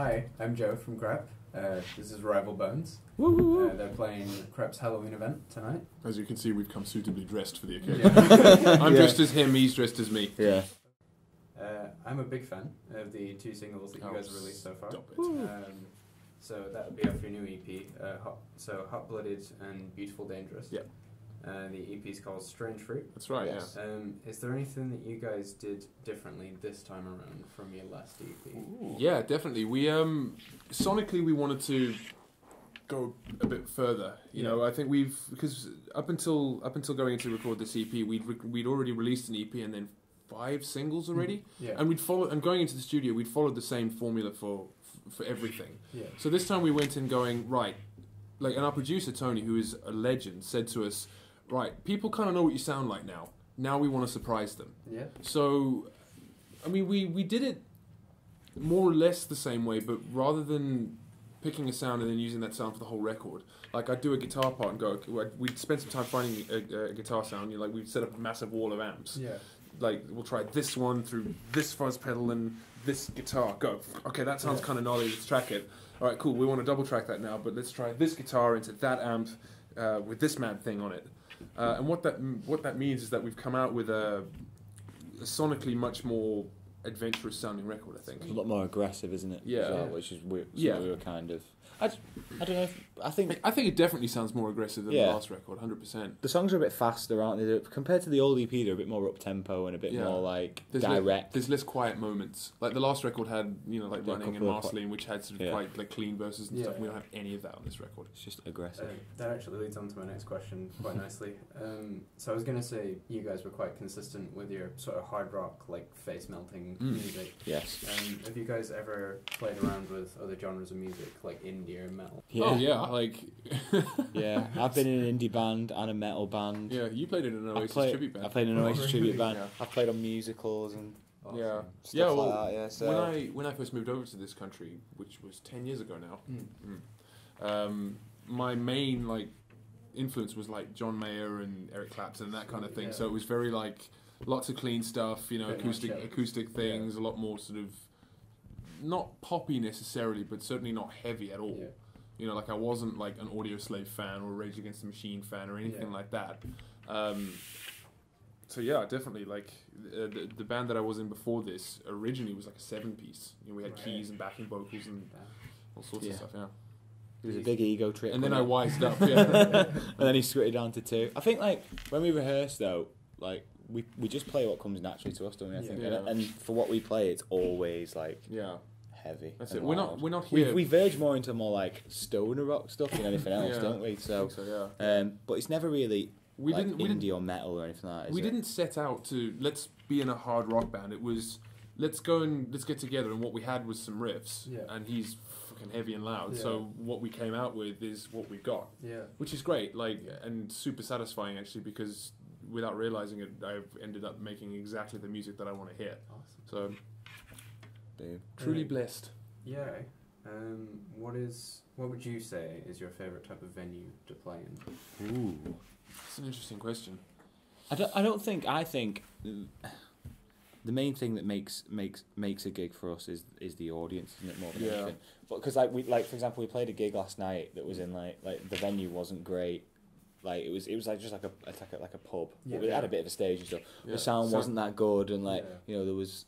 Hi, I'm Joe from KRAP. This is Rival Bones. They're playing KRAP's Halloween event tonight. As you can see, we've come suitably dressed for the occasion. Yeah. I'm dressed as him, he's dressed as me. Yeah. I'm a big fan of the two singles that you guys have released so far. Stop it. So that would be off your new EP, Hot Blooded and Beautiful Dangerous. Yeah. The EP is called Strange Fruit. That's right, Yes. Is there anything that you guys did differently this time around from your last EP? Ooh. Yeah, definitely. We sonically we wanted to go a bit further. You know, I think because up until going to record this EP, we'd already released an EP and then 5 singles already. Yeah. And going into the studio, we'd followed the same formula for everything. Yeah. So this time we went in going right, like, and our producer Tony, who is a legend, said to us, right, people kind of know what you sound like now. Now we want to surprise them. Yeah. So, I mean, we did it more or less the same way, but rather than picking a sound and then using that sound for the whole record, like I'd do a guitar part and go, okay, we'd spend some time finding a guitar sound. Like we'd set up a massive wall of amps. Yeah. Like we'll try this one through this fuzz pedal and this guitar. Go. Okay, that sounds kind of gnarly. Let's track it. All right, cool. We want to double track that now, but let's try this guitar into that amp with this mad thing on it. And what that means is that we've come out with a sonically much more adventurous sounding record, I think. A lot more aggressive, isn't it? Yeah. Well, which is weird. Yeah. We were kind of. I don't know. I think it definitely sounds more aggressive than the last record, 100%. the songs are a bit faster, aren't they? Compared to the old EP, they're a bit more up tempo and a bit more like direct. There's less quiet moments. Like the last record had, like Running and Marceline, which had sort of quite like clean verses and stuff. We don't have any of that on this record. It's just aggressive. That actually leads on to my next question quite nicely. So I was going to say you guys were quite consistent with your sort of hard rock, like face melting music. Yes. Have you guys ever played around with other genres of music, like indie or metal? Yeah. Oh yeah, like yeah. I've been in an indie band and a metal band. Yeah, you played in an Oasis tribute band. I played in an Oasis tribute band. Yeah. I've played on musicals and stuff like that. Yeah. So when I first moved over to this country, which was 10 years ago now, my main like influence was like John Mayer and Eric Clapton and that kind of thing. Yeah. So it was very like lots of clean stuff, acoustic things, a lot more sort of not poppy necessarily, but certainly not heavy at all. Yeah. Like I wasn't like an Audio Slave fan or a Rage Against the Machine fan or anything like that. So yeah, definitely like the band that I was in before this originally was like a 7-piece. We had keys and backing vocals and all sorts of stuff. Yeah. It was a big ego trip. And then I wised up. Yeah. And then he switched down to 2. I think like when we rehearse though, like we just play what comes naturally to us, don't we? I think, and for what we play, it's always like heavy. That's it. We're not here. We verge more into more like stoner rock stuff than anything else, don't we? So but it's never really indie or metal or anything like that. We didn't set out to let's be in a hard rock band. It was let's get together, and what we had was some riffs, and he's fucking heavy and loud. So what we came out with is what we got, which is great, like and super satisfying actually, because without realizing it, I've ended up making exactly the music that I want to hear. Awesome. So. Truly blessed. Yeah. What would you say is your favourite type of venue to play in? Ooh, that's an interesting question. I think the main thing that makes a gig for us is the audience, isn't it, more than anything? But because for example, we played a gig last night that was in like the venue wasn't great. Like it was like just like a pub. But it had a bit of a stage and stuff. The sound wasn't that good, and like there was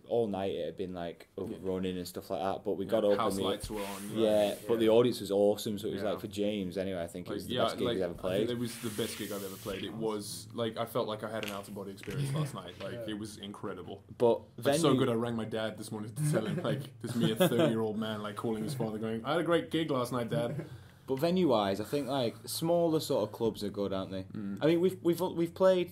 all night it had been like overrunning and stuff like that. But we got up house and lights were on. But the audience was awesome. So it was like for James anyway. I think it was the best gig he's ever played. It was the best gig I've ever played. It was like I felt like I had an out of body experience last night. Like it was incredible. But so good. I rang my dad this morning to tell him like this me a 30-year-old man like calling his father going, I had a great gig last night, Dad. But venue-wise, I think like smaller sort of clubs are good, aren't they? I mean, we've played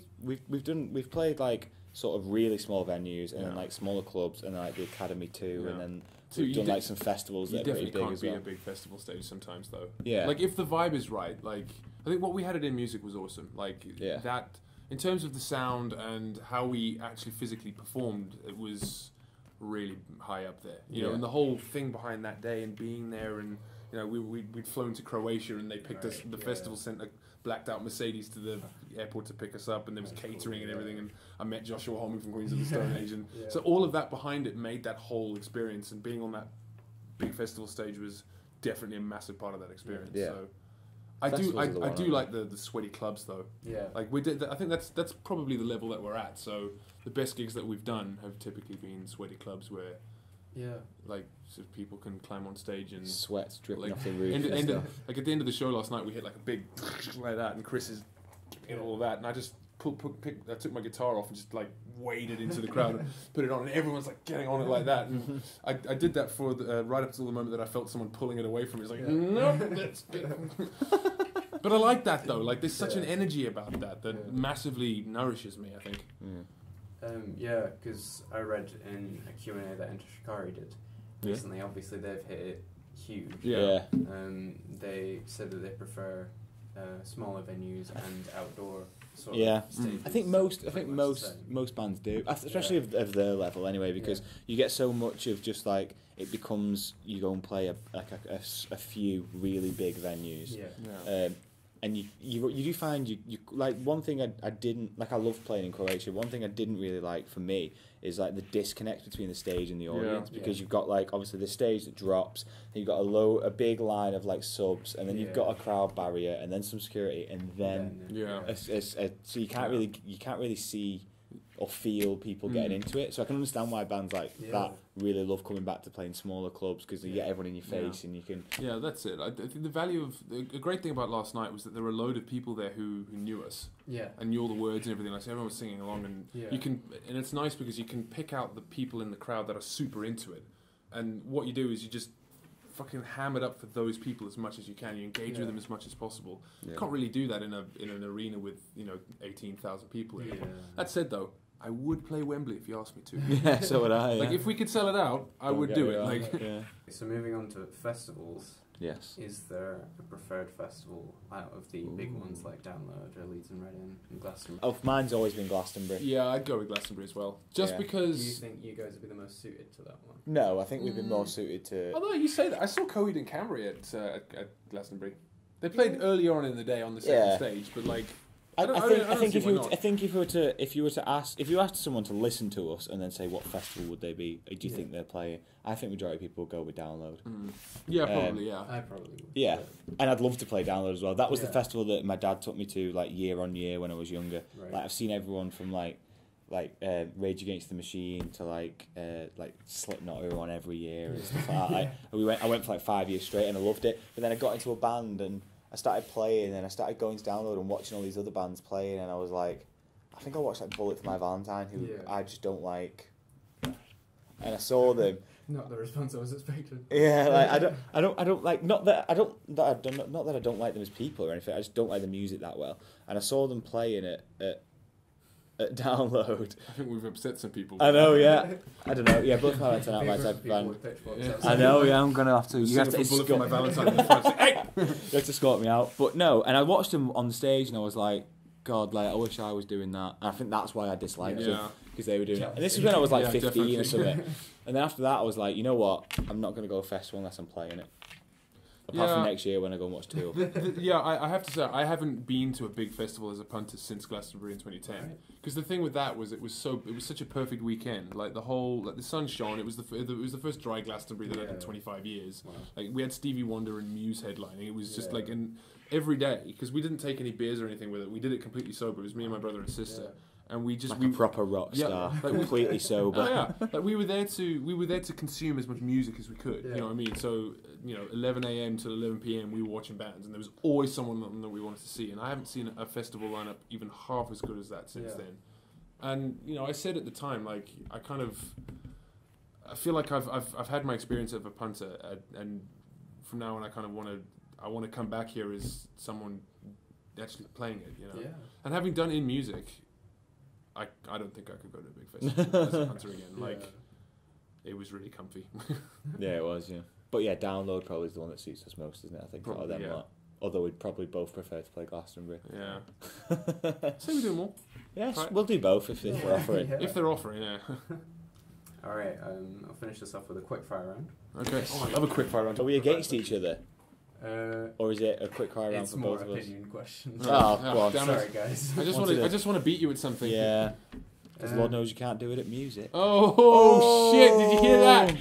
like sort of really small venues and then like smaller clubs and then like the Academy too, and then we've done like some festivals that are pretty big as well. You definitely can't beat a big festival stage sometimes though. Yeah. Like if the vibe is right, like I think what we had at In Music was awesome. Like that in terms of the sound and how we actually physically performed, it was really high up there. You know, and the whole thing behind that day and being there and. We'd flown to Croatia and they picked us. The festival sent a blacked out Mercedes to the airport to pick us up, and there was catering and everything. And I met Joshua Homme from Queens of the Stone Age, and so all of that behind it made that whole experience. And being on that big festival stage was definitely a massive part of that experience. Yeah. So I do like the sweaty clubs though. Yeah. Like we did, I think that's probably the level that we're at. So the best gigs that we've done have typically been sweaty clubs where, like, so people can climb on stage and sweat's dripping like, off the roof. Like at the end of the show last night, we hit like a big like that, and Chris is and all of that, and I just I took my guitar off and just like waded into the crowd and put it on, and everyone's like getting on it like that. And I did that for right up until the moment that I felt someone pulling it away from me. It's like, no, that's good. But I like that though. Like there's such an energy about that massively nourishes me, I think. Yeah, because I read in a Q&A that Enter Shikari did recently. Obviously, they've hit it huge. Yeah. They said that they prefer smaller venues and outdoor sort of stages. I think most bands do, especially of their level anyway, because you get so much of just like it becomes you go and play a few really big venues. And you do find you like one thing I didn't like. I love playing in Croatia. One thing I didn't really like for me is like the disconnect between the stage and the audience, because you've got like obviously the stage that drops, and you've got a big line of like subs, and then you've got a crowd barrier, and then some security, and then so you can't really see or feel people getting into it. So I can understand why bands like that really love coming back to playing smaller clubs, because you get everyone in your face and you can... Yeah, that's it. I think the value of... A great thing about last night was that there were a load of people there who knew us. Yeah. And knew all the words and everything. Like, so everyone was singing along, and you can... And it's nice because you can pick out the people in the crowd that are super into it. And what you do is you just fucking ham it up for those people as much as you can. You engage with them as much as possible. You can't really do that in an arena with 18,000 people in it. That said, though, I would play Wembley if you asked me to. Yeah, so would I. Like if we could sell it out, I would do it. Like, So moving on to festivals. Yes. Is there a preferred festival out of the big ones like Download or Leeds and Reading and Glastonbury? Oh, mine's always been Glastonbury. Yeah, I'd go with Glastonbury as well. Just because... Do you think you guys would be the most suited to that one? No, I think we've been more suited to... Although you say that, I saw Coheed and Cambry at Glastonbury. They played earlier on in the day on the second stage, but like... I think if you were to ask someone to listen to us and then say what festival would they be, do you think they're playing? I think majority of people would go with Download. Yeah, probably. Yeah, I probably would. Yeah, and I'd love to play Download as well. That was the festival that my dad took me to like year on year when I was younger. Right. Like I've seen everyone from like Rage Against the Machine to like Slipknot who were on every year and stuff like that. I went for like 5 years straight and I loved it. But then I got into a band and I started playing, and I started going to Download and watching all these other bands playing, and I was like, I think I watched like Bullet for My Valentine, who I just don't like, and I saw them. Not the response I was expecting. Yeah, like I don't like not that I don't like them as people or anything. I just don't like the music that well, and I saw them playing at Download. I think we've upset some people. I know, yeah. I don't know, yeah. Bullet for My Valentine out my type of band. I know, yeah. I'm gonna have to. You have to Bullet for My Valentine in the front. Hey! You have to escort me out, but no. And I watched them on stage, and I was like, God, like I wish I was doing that. And I think that's why I disliked them, because they were doing it. And this is when I was like 15 definitely. Or something. And then after that, I was like, you know what? I'm not gonna go to a festival unless I'm playing it. Apart from next year when I go and watch Tool. I have to say, I haven't been to a big festival as a punter since Glastonbury in 2010. Because the thing with that was it was such a perfect weekend. Like the sun shone. It was the first dry Glastonbury that I'd had in 25 years. Wow. Like we had Stevie Wonder and Muse headlining. It was just like every day, because we didn't take any beers or anything with it. We did it completely sober. It was me and my brother and sister. Yeah. And we just a proper rock star, completely sober. Like we were there to consume as much music as we could. You know what I mean? So 11 a.m. till 11 p.m. we were watching bands, and there was always someone that we wanted to see. And I haven't seen a festival lineup even half as good as that since then. And I said at the time, like I feel like I've had my experience of a punter, and from now on I want to come back here as someone actually playing it. And having done in music. I don't think I could go to a big festival as a punter again. Like, it was really comfy. Yeah, it was, yeah. But yeah, Download probably is the one that suits us most, isn't it? I think probably, out of them lot. Although we'd probably both prefer to play Glastonbury. Yeah. So we do more. Yes, we'll do both if they're offering. If they're offering, All right, I'll finish this off with a quick fire round. Okay. I love a quick fire round. Are we against each other? Or is it a quick fire round for both of us? It's more opinion questions. Oh, go on. Sorry, guys. I just want to beat you at something. Yeah. Because Lord knows you can't do it at music. Oh shit! Did you hear that?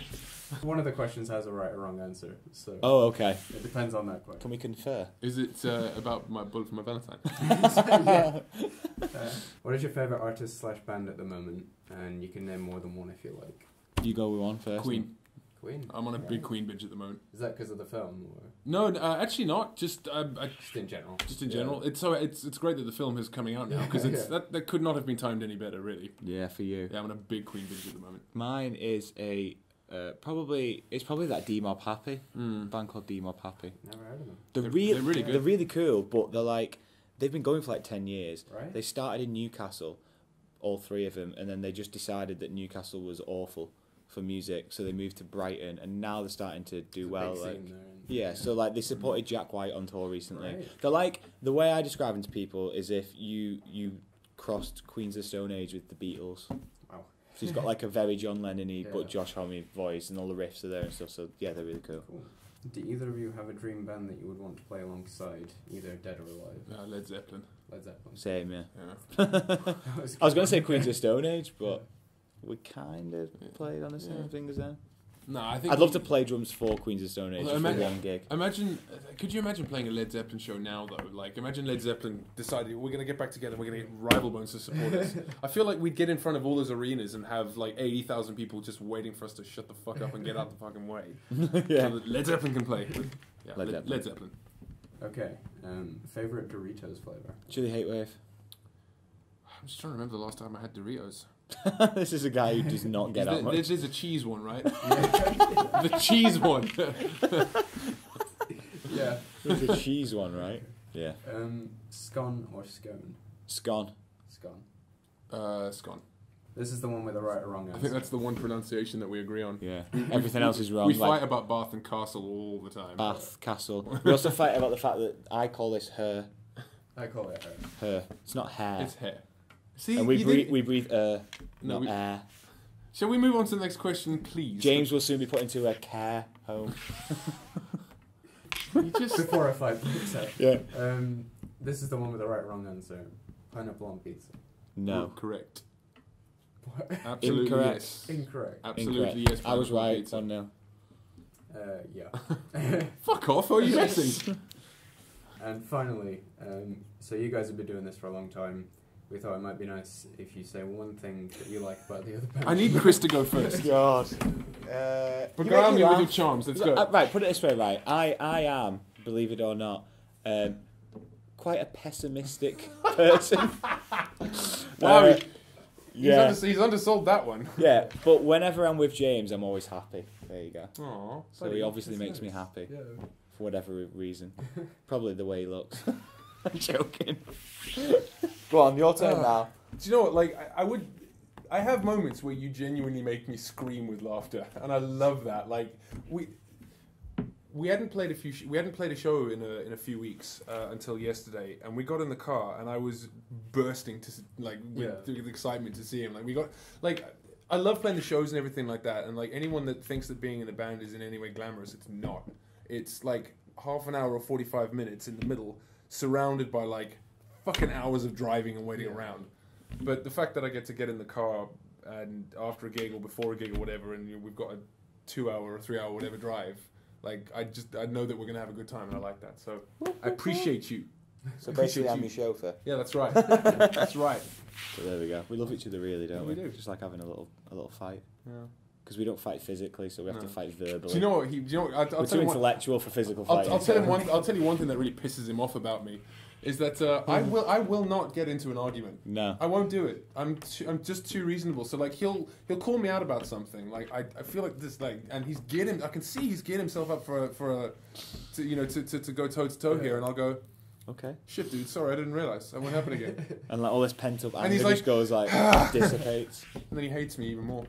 One of the questions has a right or wrong answer, so Oh, okay. it depends on that question. Can we confer? Is it about my bullet for my Valentine? What is your favourite artist / band at the moment? And you can name more than one if you like. You go with one first. Queen. Queen? I'm on a big Queen binge at the moment. Is that because of the film? Or? No, actually not. Just in general. Just in general. It's great that the film is coming out now because that could not have been timed any better, really. Yeah, for you. Yeah, I'm on a big Queen binge at the moment. Mine is probably that D-Mob Happy band called D-Mob Happy. Never heard of them. They're really good. They're really cool, but they've been going for like 10 years. Right. They started in Newcastle, all three of them, and then they just decided that Newcastle was awful for music, so they moved to Brighton, and now they're starting to do well. So they supported Jack White on tour recently. Right. They're like, the way I describe them to people is if you crossed Queens of the Stone Age with the Beatles. Wow. So he's got like a very John Lennon-y but Yeah. Josh Homme voice, and all the riffs are there and stuff. So yeah, they're really cool. Do either of you have a dream band that you would want to play alongside, either dead or alive? Led Zeppelin. Led Zeppelin. Same, yeah. Yeah. I was going to say Queens of the Stone Age, but we kind of played on the same thing as them. No, I think I'd love to play drums for Queens of the Stone Age Well, just for one gig. Could you imagine playing a Led Zeppelin show now, though? Like, imagine Led Zeppelin decided we're going to get back together, we're going to get rival bands to support us. I feel like we'd get in front of all those arenas and have like 80,000 people just waiting for us to shut the fuck up and get out the fucking way. Yeah. So that Led Zeppelin can play. Yeah, Led Zeppelin. Okay. Favorite Doritos flavor? Chili Hate Wave. I'm just trying to remember the last time I had Doritos. This is a guy who does not get out much. There's a cheese one, right? The cheese one. Yeah. There's a cheese one, right? Yeah. Scone or scone? Scone. Scone. Scone. This is the one with the right or wrong answer. I think that's the one pronunciation that we agree on. Yeah. Everything else is wrong. We fight about Bath and Castle all the time. Bath, Castle. We also fight about the fact that I call this her. I call it her. Her. It's not hair. It's hair. See, And we breathe not air. Shall we move on to the next question, please? James will soon be put into a care home. You just Before I fight pizza. Yeah. This is the one with the right or wrong answer. Pineapple on pizza. No. Correct. What? Absolutely Incorrect. yes. Incorrect. Absolutely Incorrect. yes. I was pineapple right. pizza. 1-0. Yeah. Fuck off! Are you messing? And finally, so you guys have been doing this for a long time. We thought it might be nice if you say one thing that you like about the other band. I need Chris to go first. God. Beguile me with your charms. Let's go. Right, put it this way, right. I am, believe it or not, quite a pessimistic person. Wow. Yeah. He's undersold that one. Yeah, but whenever I'm with James, I'm always happy. There you go. Aww. So he obviously makes me happy Yeah. for whatever reason. Probably the way he looks. I'm joking. Go on, your turn now. Do you know what? Like, I have moments where you genuinely make me scream with laughter, and I love that. Like, we hadn't played a show in a few weeks until yesterday, and we got in the car, and I was bursting with excitement to see him. I love playing the shows and everything like that, and like anyone that thinks that being in a band is in any way glamorous, it's not. It's like half an hour or 45 minutes in the middle, surrounded by like fucking hours of driving and waiting around. But the fact that I get to get in the car and after a gig or before a gig or whatever, and we've got a 2-hour or 3-hour whatever drive, like I know that we're gonna have a good time, and I like that. So I appreciate you. So basically, I'm your chauffeur. Yeah, that's right. That's right. So there we go. We love each other, really, don't Yeah, we? we do. Just like having a little fight. Yeah. Because we don't fight physically, so we have to fight verbally. Do you know what? I'll We're tell too you what, intellectual for physical fighting. I'll tell you one thing that really pisses him off about me, is that I will not get into an argument. No. I won't do it. I'm just too reasonable. So like he'll call me out about something. Like I feel like this and I can see he's getting himself up to go toe to toe here, and I'll go, Okay. shit, dude. Sorry, I didn't realize. That won't happen again. And like all this pent up anger he's just goes like dissipates. And then he hates me even more.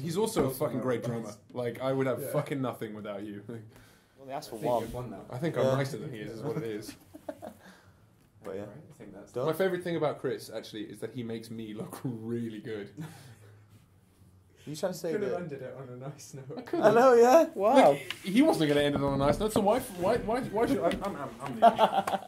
He's also a fucking great drummer. Like I would have fucking nothing without you. Well, they asked for I think one. you've won now. I think I'm nicer than he is what it is. But yeah. I think that's Done. My favourite thing about Chris, actually, is that he makes me look really good. Are you trying to say could have that? ended it on a nice note. I know, yeah. Wow. Look, he wasn't going to end it on a nice note, so why should I'm leaving.